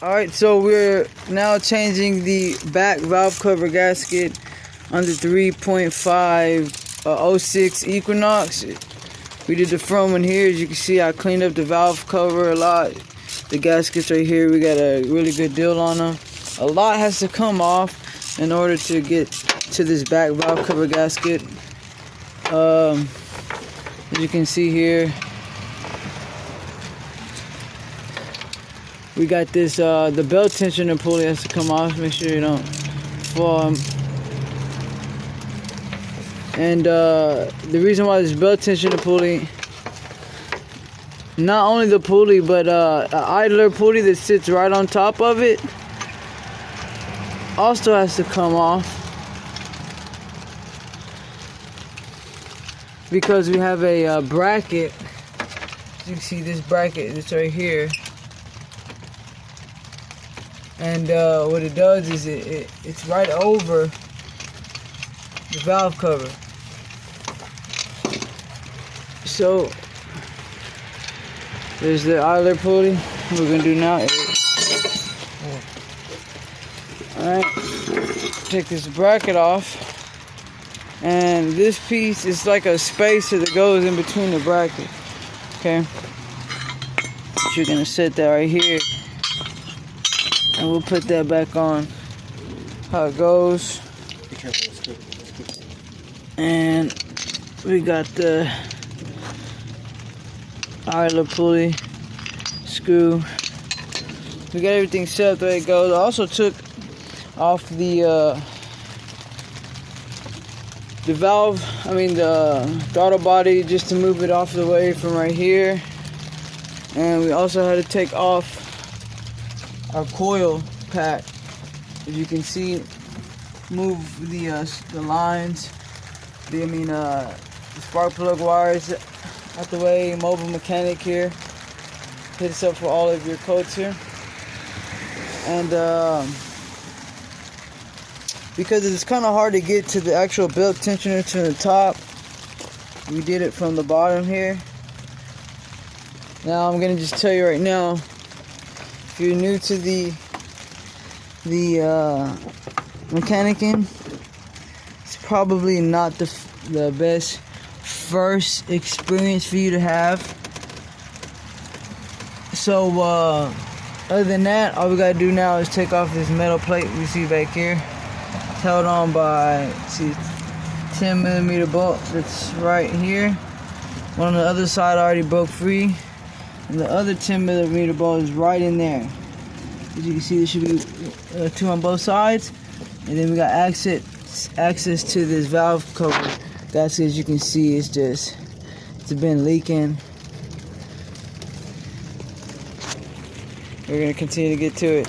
Alright, so we're now changing the back valve cover gasket on the 3.5 06 Equinox. We did the front one here. As you can see, I cleaned up the valve cover a lot. The gaskets right here, we got a really good deal on them. A lot has to come off in order to get to this back valve cover gasket. As you can see here, we got this, the belt tensioner pulley has to come off. Make sure you don't fall. And the reason why this belt tensioner pulley, not only the pulley, but an idler pulley that sits right on top of it, also has to come off. Because we have a bracket. As you can see, this bracket, it's right here. And what it does is it's right over the valve cover. So there's the idler pulley. What we're gonna do now is, alright, take this bracket off, and this piece is like a spacer that goes in between the bracket. Okay, so you're gonna set that right here. And we'll put that back on. How it goes. Be careful, it's good. And we got the idler pulley, screw. We got everything set up the way it goes. I also took off the valve, the throttle body, just to move it off the way from right here. And we also had to take off our coil pack. As you can see, move the lines, the spark plug wires out the way. Mobile mechanic here, hit us up for all of your codes here. And because it's kind of hard to get to the actual belt tensioner to the top, we did it from the bottom here. Now I'm gonna just tell you right now, if you're new to the mechanicing, it's probably not the best first experience for you to have. So other than that, all we gotta do now is take off this metal plate we see back here. It's held on by 10mm bolt that's right here. One on the other side already broke free, and the other 10mm bolt is right in there. As you can see, there should be two on both sides, and then we got access to this valve cover. That's, as you can see, it's been leaking. We're gonna continue to get to it.